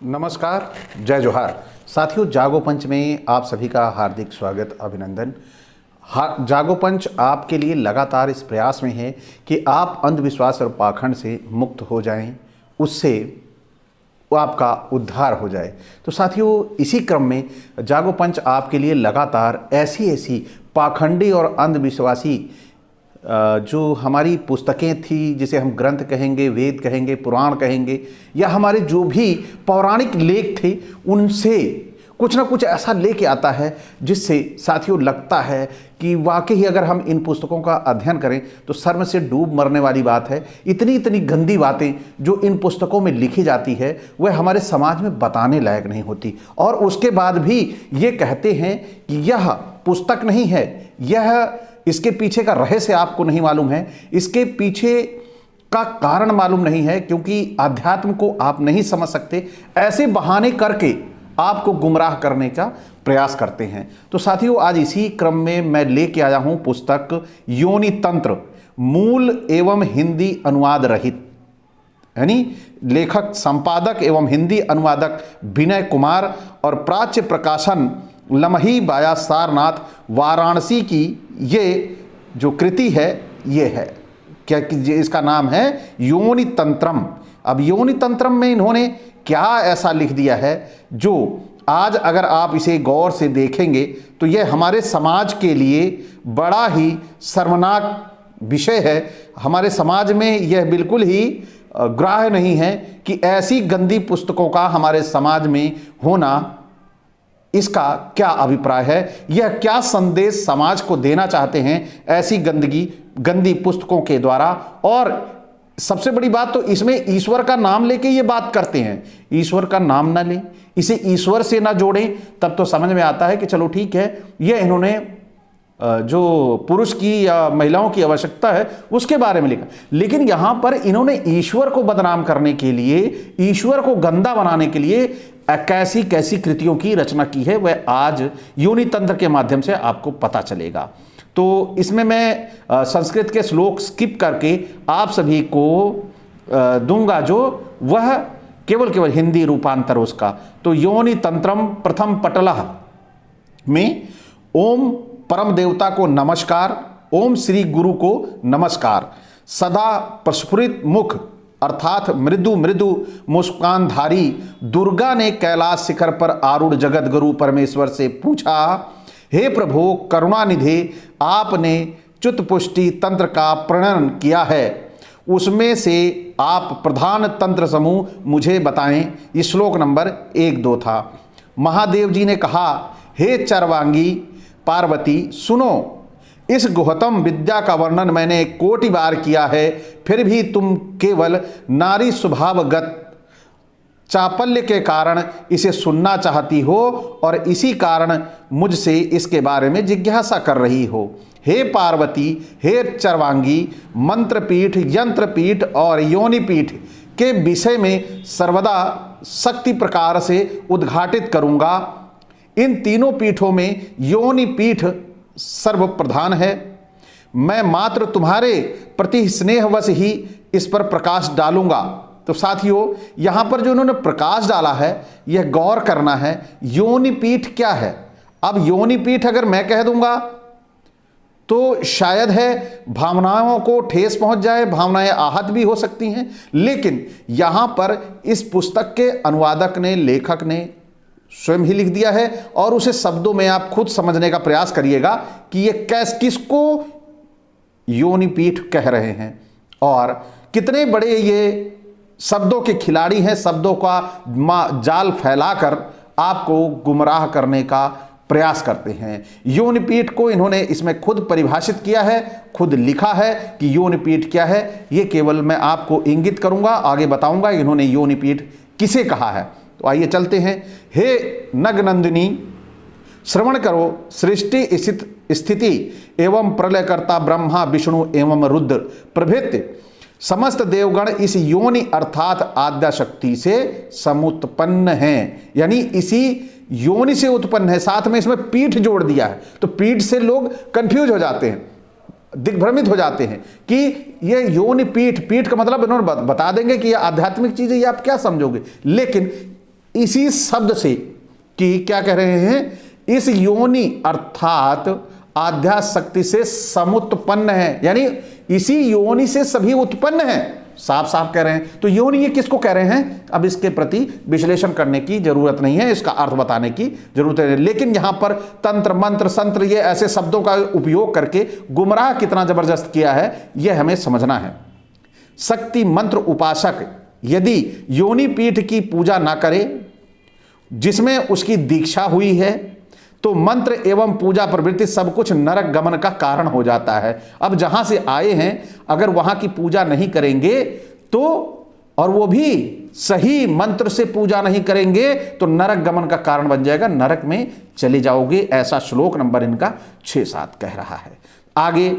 नमस्कार, जय जोहार। साथियों, जागो पंच में आप सभी का हार्दिक स्वागत, अभिनंदन। जागो पंच आपके लिए लगातार इस प्रयास में है कि आप अंधविश्वास और पाखंड से मुक्त हो जाएं, उससे आपका उद्धार हो जाए। तो साथियों, इसी क्रम में जागो पंच आपके लिए लगातार ऐसी पाखंडी और अंधविश्वासी जो हमारी पुस्तकें थी, जिसे हम ग्रंथ कहेंगे, वेद कहेंगे, पुराण कहेंगे, या हमारे जो भी पौराणिक लेख थे, उनसे कुछ ना कुछ ऐसा लेके आता है जिससे साथियों लगता है कि वाकई अगर हम इन पुस्तकों का अध्ययन करें तो शर्म से डूब मरने वाली बात है। इतनी गंदी बातें जो इन पुस्तकों में लिखी जाती है वह हमारे समाज में बताने लायक नहीं होती, और उसके बाद भी ये कहते हैं कि यह पुस्तक नहीं है, यह इसके पीछे का रहस्य आपको नहीं मालूम है, इसके पीछे का कारण मालूम नहीं है, क्योंकि अध्यात्म को आप नहीं समझ सकते। ऐसे बहाने करके आपको गुमराह करने का प्रयास करते हैं। तो साथियों, आज इसी क्रम में मैं लेके आया हूं पुस्तक योनि तंत्र, मूल एवं हिंदी अनुवाद रहित, यानी लेखक, संपादक एवं हिंदी अनुवादक विनय कुमार, और प्राच्य प्रकाशन लमही बाया सारनाथ वाराणसी की ये जो कृति है, ये है क्या, इसका नाम है योनि तंत्रम। अब योनि तंत्रम में इन्होंने क्या ऐसा लिख दिया है जो आज अगर आप इसे गौर से देखेंगे तो यह हमारे समाज के लिए बड़ा ही शर्मनाक विषय है। हमारे समाज में यह बिल्कुल ही ग्राह्य नहीं है कि ऐसी गंदी पुस्तकों का हमारे समाज में होना, इसका क्या अभिप्राय है, यह क्या संदेश समाज को देना चाहते हैं ऐसी गंदी पुस्तकों के द्वारा। और सबसे बड़ी बात तो इसमें ईश्वर का नाम लेके ये बात करते हैं। ईश्वर का नाम ना लें, इसे ईश्वर से ना जोड़ें, तब तो समझ में आता है कि चलो ठीक है, ये इन्होंने जो पुरुष की या महिलाओं की आवश्यकता है उसके बारे में लिखा। लेकिन यहां पर इन्होंने ईश्वर को बदनाम करने के लिए, ईश्वर को गंदा बनाने के लिए कैसी कृतियों की रचना की है, वह आज योनि तंत्र के माध्यम से आपको पता चलेगा। तो इसमें मैं संस्कृत के श्लोक स्किप करके आप सभी को दूंगा, जो वह केवल हिंदी रूपांतर उसका। तो योनि तंत्रम प्रथम पटलह में ओम परम देवता को नमस्कार, ओम श्री गुरु को नमस्कार, सदा प्रस्फुरित मुख अर्थात मृदु मुस्कानधारी दुर्गा ने कैलाश शिखर पर आरूढ़ जगत गुरु परमेश्वर से पूछा, हे प्रभु करुणानिधे, आपने च्युतपुष्टि तंत्र का प्रणयन किया है, उसमें से आप प्रधान तंत्र समूह मुझे बताएं। ये श्लोक नंबर 1-2 था। महादेव जी ने कहा, हे चरवांगी पार्वती सुनो, इस गुहतम विद्या का वर्णन मैंने कोटि बार किया है, फिर भी तुम केवल नारी स्वभावगत चापल्य के कारण इसे सुनना चाहती हो और इसी कारण मुझसे इसके बारे में जिज्ञासा कर रही हो। हे पार्वती, हे चरवांगी, मंत्रपीठ, यंत्रपीठ और योनिपीठ के विषय में सर्वदा शक्ति प्रकार से उद्घाटित करूंगा। इन तीनों पीठों में योनिपीठ सर्वप्रधान है। मैं मात्र तुम्हारे प्रति स्नेहवश ही इस पर प्रकाश डालूंगा। तो साथियों, यहां पर जो उन्होंने प्रकाश डाला है, यह गौर करना है। योनिपीठ क्या है? अब योनिपीठ अगर मैं कह दूंगा तो शायद है भावनाओं को ठेस पहुंच जाए, भावनाएं आहत भी हो सकती हैं। लेकिन यहां पर इस पुस्तक के अनुवादक ने, लेखक ने स्वयं ही लिख दिया है, और उसे शब्दों में आप खुद समझने का प्रयास करिएगा कि ये किसको योनिपीठ कह रहे हैं और कितने बड़े ये शब्दों के खिलाड़ी हैं। शब्दों का जाल फैलाकर आपको गुमराह करने का प्रयास करते हैं। योनिपीठ को इन्होंने इसमें खुद परिभाषित किया है, खुद लिखा है कि योनिपीठ क्या है। ये केवल मैं आपको इंगित करूंगा, आगे बताऊंगा इन्होंने योनिपीठ किसे कहा है। तो आइए चलते हैं। हे नगनंदिनी, श्रवण करो, सृष्टि स्थिति एवं प्रलयकर्ता ब्रह्मा विष्णु एवं रुद्र प्रभृति समस्त देवगण इस योनि अर्थात आद्या शक्ति से समुत्पन्न हैं, यानी इसी योनि से उत्पन्न है। साथ में इसमें पीठ जोड़ दिया है, तो पीठ से लोग कंफ्यूज हो जाते हैं, दिग्भ्रमित हो जाते हैं कि ये योनि पीठ, पीठ का मतलब इन्होंने बता देंगे कि ये आध्यात्मिक चीज है, ये आप क्या समझोगे। लेकिन इसी शब्द से कि क्या कह रहे हैं, इस योनि अर्थात आध्या शक्ति से समुत्पन्न है, यानी इसी योनि से सभी उत्पन्न है। साफ साफ कह रहे हैं। तो योनि ये किसको कह रहे हैं, अब इसके प्रति विश्लेषण करने की जरूरत नहीं है, इसका अर्थ बताने की जरूरत है। लेकिन यहां पर तंत्र मंत्र संत्र ये ऐसे शब्दों का उपयोग करके गुमराह कितना जबरदस्त किया है यह हमें समझना है। शक्ति मंत्र उपासक यदि योनि पीठ की पूजा ना करे जिसमें उसकी दीक्षा हुई है तो मंत्र एवं पूजा प्रवृत्ति सब कुछ नरक गमन का कारण हो जाता है। अब जहां से आए हैं अगर वहां की पूजा नहीं करेंगे तो, और वो भी सही मंत्र से पूजा नहीं करेंगे तो नरक गमन का कारण बन जाएगा, नरक में चले जाओगे। ऐसा श्लोक नंबर इनका 6-7 कह रहा है। आगे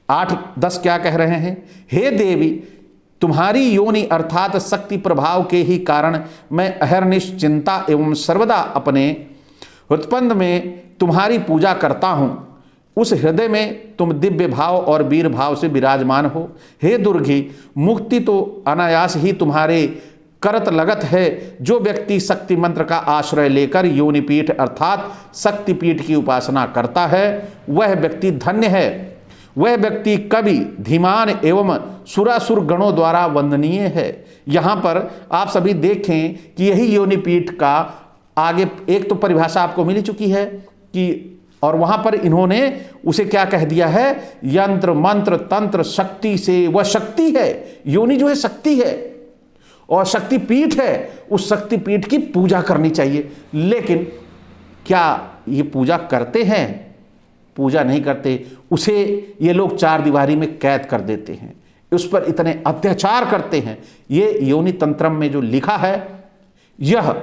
8-10 क्या कह रहे हैं, हे देवी तुम्हारी योनि अर्थात शक्ति प्रभाव के ही कारण मैं अहर्निश चिंता एवं सर्वदा अपने उत्पन्न में तुम्हारी पूजा करता हूं। उस हृदय में तुम दिव्य भाव और वीर भाव से विराजमान हो। हे दुर्गे मुक्ति तो अनायास ही तुम्हारे करत लगत है। जो व्यक्ति शक्ति मंत्र का आश्रय लेकर योनिपीठ अर्थात शक्तिपीठ की उपासना करता है वह व्यक्ति धन्य है। वह व्यक्ति कवि धीमान एवं सुरासुर गणों द्वारा वंदनीय है। यहाँ पर आप सभी देखें कि यही योनिपीठ का आगे एक तो परिभाषा आपको मिल चुकी है कि, और वहां पर इन्होंने उसे क्या कह दिया है, यंत्र मंत्र तंत्र शक्ति से, वह शक्ति है। योनि जो है शक्ति है और शक्तिपीठ है, उस शक्तिपीठ की पूजा करनी चाहिए। लेकिन क्या ये पूजा करते हैं? पूजा नहीं करते। उसे ये लोग चार दीवारी में कैद कर देते हैं, उस पर इतने अत्याचार करते हैं। ये योनि तंत्रम में जो लिखा है यह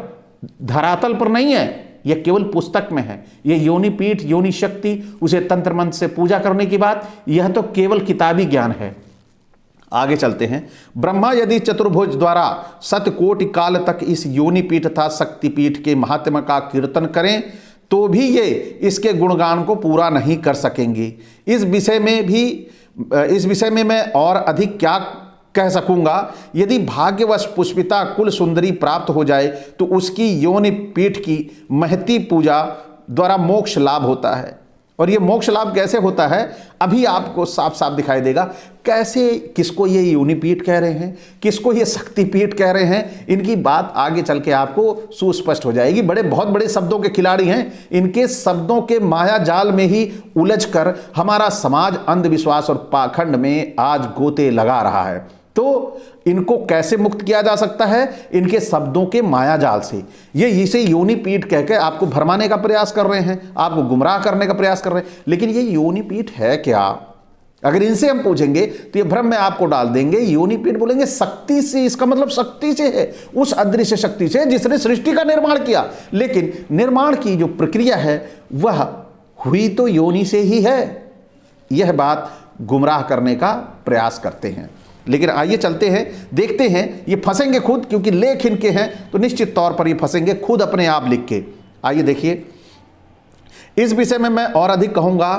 धरातल पर नहीं है, यह केवल पुस्तक में है। यह योनि पीठ योनि शक्ति उसे तंत्र मंत्र से पूजा करने की बात, यह तो केवल किताबी ज्ञान है। आगे चलते हैं। ब्रह्मा यदि चतुर्भुज द्वारा सतकोटि काल तक इस योनि पीठ तथा शक्तिपीठ के महात्म्य का कीर्तन करें तो भी ये इसके गुणगान को पूरा नहीं कर सकेंगे। इस विषय में मैं और अधिक क्या कह सकूंगा। यदि भाग्यवश पुष्पिता कुल सुंदरी प्राप्त हो जाए तो उसकी योनि पीठ की महती पूजा द्वारा मोक्ष लाभ होता है। और ये मोक्ष लाभ कैसे होता है अभी आपको साफ साफ दिखाई देगा। कैसे, किसको ये योनि पीठ कह रहे हैं, किसको ये शक्तिपीठ कह रहे हैं, इनकी बात आगे चल के आपको सुस्पष्ट हो जाएगी। बहुत बड़े शब्दों के खिलाड़ी हैं। इनके शब्दों के माया जाल में ही उलझकर हमारा समाज अंधविश्वास और पाखंड में आज गोते लगा रहा है। तो इनको कैसे मुक्त किया जा सकता है? इनके शब्दों के माया जाल से। ये इसे योनि पीठ कहकर आपको भरमाने का प्रयास कर रहे हैं, आपको गुमराह करने का प्रयास कर रहे हैं। लेकिन ये योनि पीठ है क्या? अगर इनसे हम पूछेंगे तो ये भ्रम में आपको डाल देंगे। योनि पीठ बोलेंगे शक्ति से, इसका मतलब शक्ति से है, उस अदृश्य शक्ति से जिसने सृष्टि का निर्माण किया। लेकिन निर्माण की जो प्रक्रिया है वह हुई तो योनि से ही है। यह बात गुमराह करने का प्रयास करते हैं। लेकिन आइए चलते हैं, देखते हैं। ये फंसेंगे खुद, क्योंकि लेख इनके हैं तो निश्चित तौर पर ये फंसेंगे खुद अपने आप लिख के। आइए देखिए, इस विषय में मैं और अधिक कहूंगा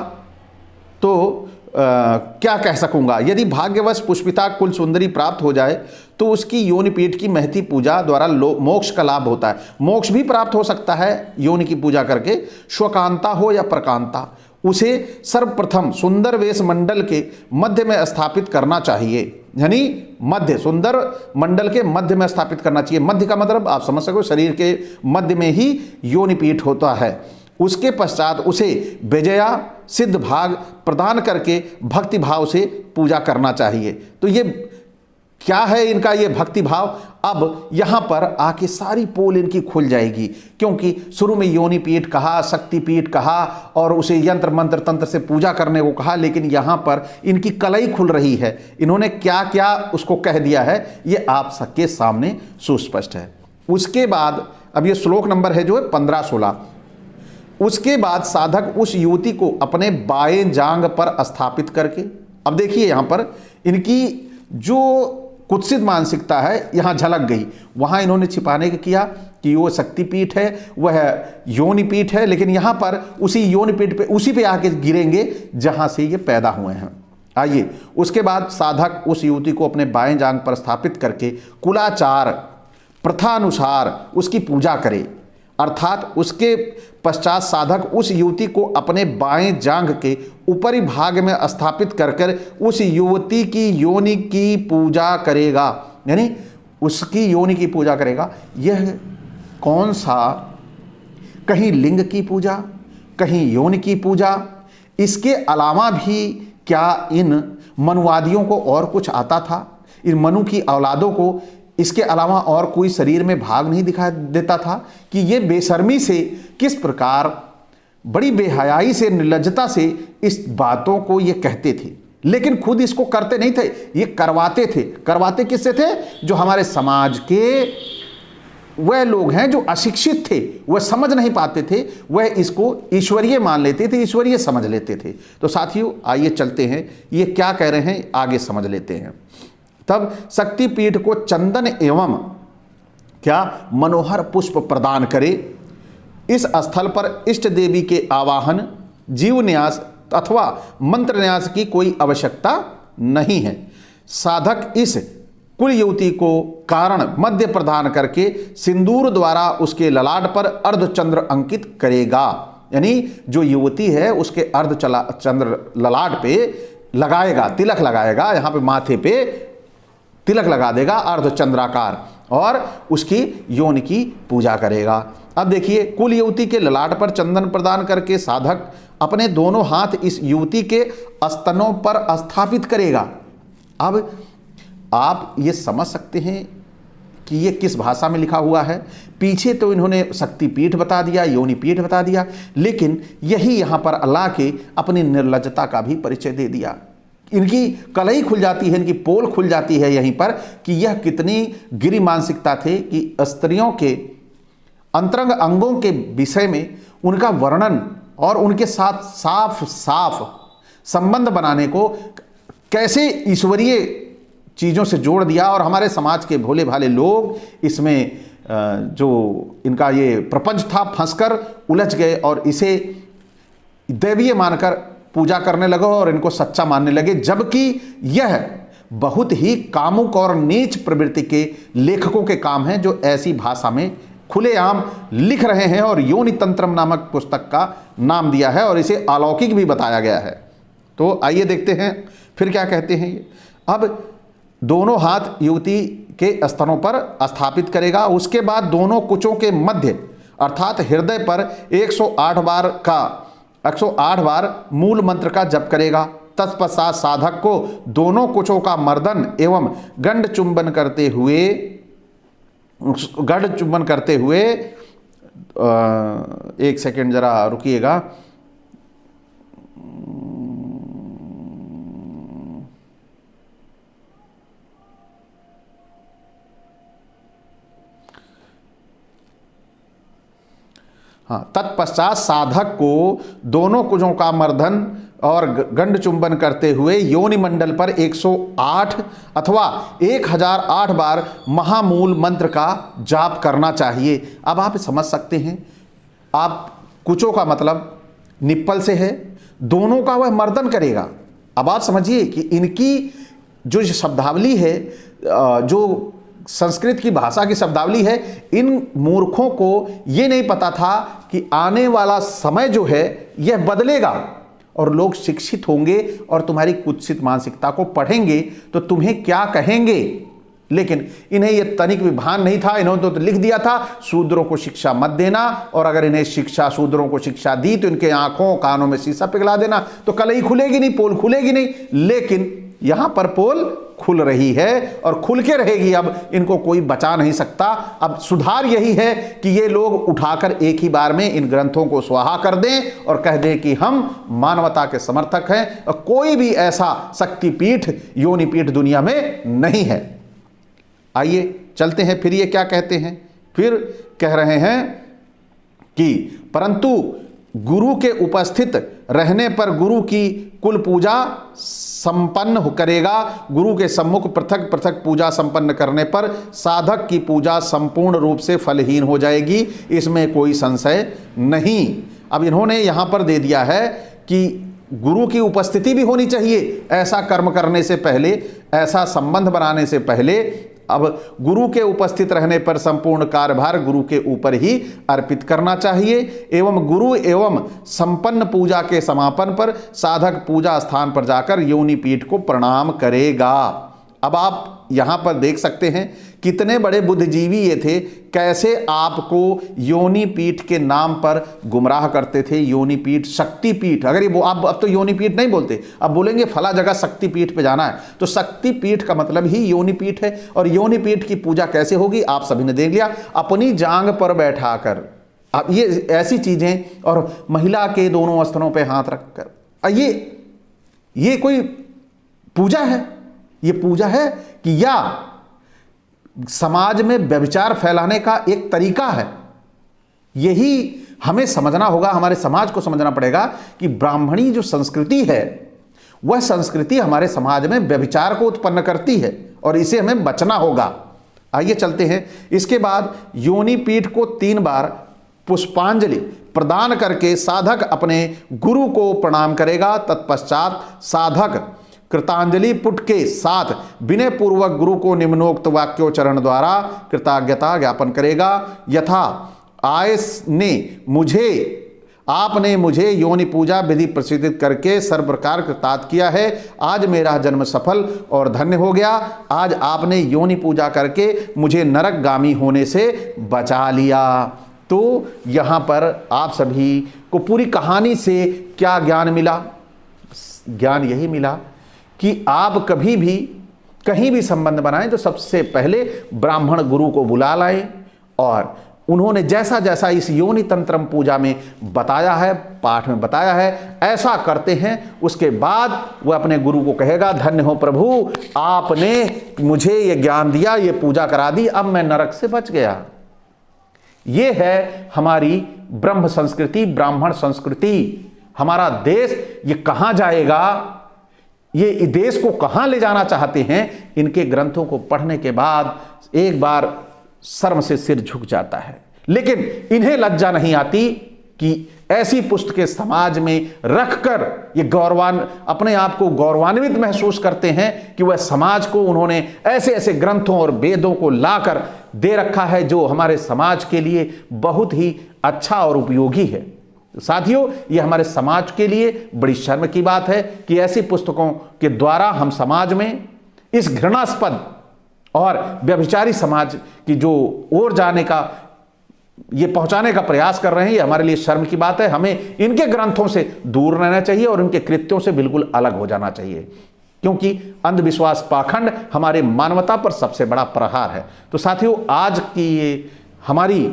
तो क्या कह सकूंगा। यदि भाग्यवश पुष्पिता कुल सुंदरी प्राप्त हो जाए तो उसकी योनि पीठ की महती पूजा द्वारा मोक्ष का लाभ होता है। मोक्ष भी प्राप्त हो सकता है योनि की पूजा करके, स्वकांता हो या प्रकांता। उसे सर्वप्रथम सुंदर वेश मंडल के मध्य में स्थापित करना चाहिए। यानी मध्य, सुंदर मंडल के मध्य में स्थापित करना चाहिए। मध्य का मतलब आप समझ सको, शरीर के मध्य में ही योनि पीठ होता है। उसके पश्चात उसे विजया सिद्ध भाग प्रदान करके भक्ति भाव से पूजा करना चाहिए। तो ये क्या है इनका ये भक्ति भाव? अब यहाँ पर आके सारी पोल इनकी खुल जाएगी, क्योंकि शुरू में योनि पीठ कहा, शक्तिपीठ कहा और उसे यंत्र मंत्र तंत्र से पूजा करने को कहा। लेकिन यहाँ पर इनकी कलई खुल रही है। इन्होंने क्या क्या उसको कह दिया है ये आप सबके सामने सुस्पष्ट है। उसके बाद अब ये श्लोक नंबर है जो है 15-16। उसके बाद साधक उस युवती को अपने बाएं जांग पर स्थापित करके, अब देखिए यहाँ पर इनकी जो कुत्सित मानसिकता है यहाँ झलक गई। वहाँ इन्होंने छिपाने के किया कि वो शक्तिपीठ है, वह योनिपीठ है, लेकिन यहाँ पर उसी योनिपीठ पे, उसी पे आके गिरेंगे जहाँ से ये पैदा हुए हैं। आइए, उसके बाद साधक उस युवती को अपने बाएं जांग पर स्थापित करके कुलाचार प्रथा अनुसार उसकी पूजा करे, अर्थात उसके पश्चात साधक उस युवती को अपने बाएं जांघ के ऊपरी भाग में स्थापित कर उस युवती की योनि की पूजा करेगा, यानी उसकी योनि की पूजा करेगा। यह कौन सा, कहीं लिंग की पूजा, कहीं योनि की पूजा, इसके अलावा भी क्या इन मनुवादियों को और कुछ आता था? इन मनु की औलादों को इसके अलावा और कोई शरीर में भाग नहीं दिखाई देता था कि ये बेशर्मी से किस प्रकार, बड़ी बेहयाई से, निर्लज्जता से इस बातों को ये कहते थे, लेकिन खुद इसको करते नहीं थे, ये करवाते थे। करवाते किससे थे? जो हमारे समाज के वह लोग हैं जो अशिक्षित थे, वह समझ नहीं पाते थे, वह इसको ईश्वरीय मान लेते थे, ईश्वरीय समझ लेते थे। तो साथियों आइए चलते हैं, ये क्या कह रहे हैं आगे समझ लेते हैं। तब शक्तिपीठ को चंदन एवं क्या मनोहर पुष्प प्रदान करे। इस स्थल पर इष्ट देवी के आवाहन, जीव न्यास अथवा मंत्र न्यास की कोई आवश्यकता नहीं है। साधक इस कुल युवती को कारण मध्य प्रदान करके सिंदूर द्वारा उसके ललाट पर अर्धचंद्र अंकित करेगा, यानी जो युवती है उसके अर्धचंद्र ललाट पे लगाएगा, तिलक लगाएगा, यहाँ पे माथे पे तिलक लगा देगा अर्धचंद्राकार, और उसकी योनि की पूजा करेगा। अब देखिए, कुल युवती के ललाट पर चंदन प्रदान करके साधक अपने दोनों हाथ इस युवती के स्तनों पर स्थापित करेगा। अब आप ये समझ सकते हैं कि ये किस भाषा में लिखा हुआ है। पीछे तो इन्होंने शक्तिपीठ बता दिया, योनि पीठ बता दिया, लेकिन यही यहाँ पर अल्लाह के अपनी निर्लज्जता का भी परिचय दे दिया। इनकी कलई खुल जाती है, इनकी पोल खुल जाती है यहीं पर कि यह कितनी गिरी मानसिकता थे कि स्त्रियों के अंतरंग अंगों के विषय में उनका वर्णन और उनके साथ साफ साफ संबंध बनाने को कैसे ईश्वरीय चीज़ों से जोड़ दिया। और हमारे समाज के भोले भाले लोग इसमें जो इनका ये प्रपंच था फंसकर उलझ गए और इसे दैवीय मानकर पूजा करने लगे और इनको सच्चा मानने लगे, जबकि यह बहुत ही कामुक और नीच प्रवृत्ति के लेखकों के काम हैं जो ऐसी भाषा में खुलेआम लिख रहे हैं। और योनि तंत्रम नामक पुस्तक का नाम दिया है और इसे अलौकिक भी बताया गया है। तो आइए देखते हैं फिर क्या कहते हैं ये। अब दोनों हाथ युवती के स्तनों पर स्थापित करेगा, उसके बाद दोनों कुचों के मध्य अर्थात हृदय पर 108 बार मूल मंत्र का जप करेगा। तत्पश्चात साधक को दोनों कुचों का मर्दन एवं गंड चुंबन करते हुए एक सेकेंड जरा रुकिएगा। हाँ, तत्पश्चात साधक को दोनों कुजों का मर्दन और गंड चुंबन करते हुए योनि मंडल पर 108 अथवा 1008 बार महामूल मंत्र का जाप करना चाहिए। अब आप समझ सकते हैं, आप कुचों का मतलब निप्पल से है, दोनों का वह मर्दन करेगा। अब आप समझिए कि इनकी जो शब्दावली है, जो संस्कृत की भाषा की शब्दावली है, इन मूर्खों को ये नहीं पता था कि आने वाला समय जो है यह बदलेगा और लोग शिक्षित होंगे और तुम्हारी कुत्सित मानसिकता को पढ़ेंगे तो तुम्हें क्या कहेंगे। लेकिन इन्हें यह तनिक भी भान नहीं था। इन्होंने तो लिख दिया था शूद्रों को शिक्षा मत देना, और अगर इन्हें शूद्रों को शिक्षा दी तो इनके आंखों कानों में शीशा पिघला देना, तो कलई खुलेगी नहीं, पोल खुलेगी नहीं। लेकिन यहां पर पोल खुल रही है और खुल के रहेगी। अब इनको कोई बचा नहीं सकता। अब सुधार यही है कि ये लोग उठाकर एक ही बार में इन ग्रंथों को स्वाहा कर दें और कह दें कि हम मानवता के समर्थक हैं और कोई भी ऐसा शक्तिपीठ योनिपीठ दुनिया में नहीं है। आइए चलते हैं, फिर ये क्या कहते हैं। फिर कह रहे हैं कि परंतु गुरु के उपस्थित रहने पर गुरु की कुल पूजा संपन्न करेगा। गुरु के सम्मुख पृथक पृथक पूजा संपन्न करने पर साधक की पूजा संपूर्ण रूप से फलहीन हो जाएगी, इसमें कोई संशय नहीं। अब इन्होंने यहाँ पर दे दिया है कि गुरु की उपस्थिति भी होनी चाहिए ऐसा कर्म करने से पहले, ऐसा संबंध बनाने से पहले, अब गुरु के उपस्थित रहने पर संपूर्ण कार्यभार गुरु के ऊपर ही अर्पित करना चाहिए एवं गुरु एवं संपन्न पूजा के समापन पर साधक पूजा स्थान पर जाकर योनि पीठ को प्रणाम करेगा। अब आप यहाँ पर देख सकते हैं कितने बड़े बुद्धिजीवी ये थे, कैसे आपको योनि पीठ के नाम पर गुमराह करते थे। योनि पीठ, शक्ति पीठ, अगर ये वो अब तो योनि पीठ नहीं बोलते, अब बोलेंगे फला जगह शक्ति पीठ पे जाना है, तो शक्ति पीठ का मतलब ही योनि पीठ है। और योनि पीठ की पूजा कैसे होगी आप सभी ने देख लिया, अपनी जांग पर बैठाकर। अब ये ऐसी चीजें, और महिला के दोनों स्तनों पे हाथ रखकर, ये कोई पूजा है? ये पूजा है कि या समाज में व्यभिचार फैलाने का एक तरीका है? यही हमें समझना होगा, हमारे समाज को समझना पड़ेगा कि ब्राह्मणी जो संस्कृति है वह संस्कृति हमारे समाज में व्यभिचार को उत्पन्न करती है और इसे हमें बचना होगा। आइए चलते हैं। इसके बाद योनि पीठ को 3 बार पुष्पांजलि प्रदान करके साधक अपने गुरु को प्रणाम करेगा। तत्पश्चात साधक कृतांजलि पुट के साथ विनय पूर्वक गुरु को निम्नोक्त वाक्योच्चारण द्वारा कृतज्ञता ज्ञापन करेगा। यथा आपने मुझे योनि पूजा विधि प्रसिद्ध करके सर्व प्रकार कृतार्थ किया है। आज मेरा जन्म सफल और धन्य हो गया। आज आपने योनि पूजा करके मुझे नरकगामी होने से बचा लिया। तो यहाँ पर आप सभी को पूरी कहानी से क्या ज्ञान मिला? ज्ञान यही मिला कि आप कभी भी कहीं भी संबंध बनाएं तो सबसे पहले ब्राह्मण गुरु को बुला लाएं, और उन्होंने जैसा जैसा इस योनि तंत्रम पूजा में बताया है, पाठ में बताया है, ऐसा करते हैं। उसके बाद वह अपने गुरु को कहेगा, धन्य हो प्रभु, आपने मुझे ये ज्ञान दिया, ये पूजा करा दी, अब मैं नरक से बच गया। ये है हमारी ब्रह्म संस्कृति, ब्राह्मण संस्कृति। हमारा देश ये कहाँ जाएगा, ये देश को कहाँ ले जाना चाहते हैं, इनके ग्रंथों को पढ़ने के बाद एक बार शर्म से सिर झुक जाता है। लेकिन इन्हें लज्जा नहीं आती कि ऐसी पुस्तकें समाज में रखकर ये अपने आप को गौरवान्वित महसूस करते हैं कि वह समाज को उन्होंने ऐसे ऐसे ग्रंथों और वेदों को लाकर दे रखा है जो हमारे समाज के लिए बहुत ही अच्छा और उपयोगी है। साथियों, ये हमारे समाज के लिए बड़ी शर्म की बात है कि ऐसी पुस्तकों के द्वारा हम समाज में इस घृणास्पद और व्यभिचारी समाज की जो ओर जाने का, ये पहुंचाने का प्रयास कर रहे हैं, ये हमारे लिए शर्म की बात है। हमें इनके ग्रंथों से दूर रहना चाहिए और इनके कृत्यों से बिल्कुल अलग हो जाना चाहिए, क्योंकि अंधविश्वास पाखंड हमारे मानवता पर सबसे बड़ा प्रहार है। तो साथियों, आज की ये हमारी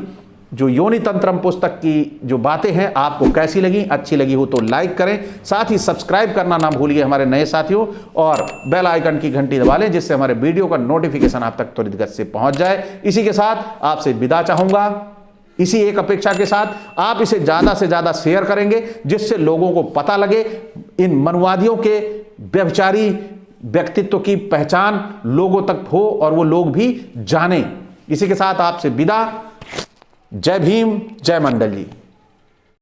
जो योनि तंत्रम पुस्तक की जो बातें हैं आपको कैसी लगी? अच्छी लगी हो तो लाइक करें, साथ ही सब्सक्राइब करना ना भूलिए हमारे नए साथियों, और बेल आइकन की घंटी दबा लें जिससे हमारे वीडियो का नोटिफिकेशन आप तक त्वरित गति से पहुंच जाए। इसी के साथ आपसे विदा चाहूंगा, इसी एक अपेक्षा के साथ आप इसे ज़्यादा से ज़्यादा शेयर करेंगे जिससे लोगों को पता लगे, इन मनुवादियों के व्यभिचारी व्यक्तित्व की पहचान लोगों तक हो और वो लोग भी जाने। इसी के साथ आपसे विदा। जय भीम, जय मंडल जी।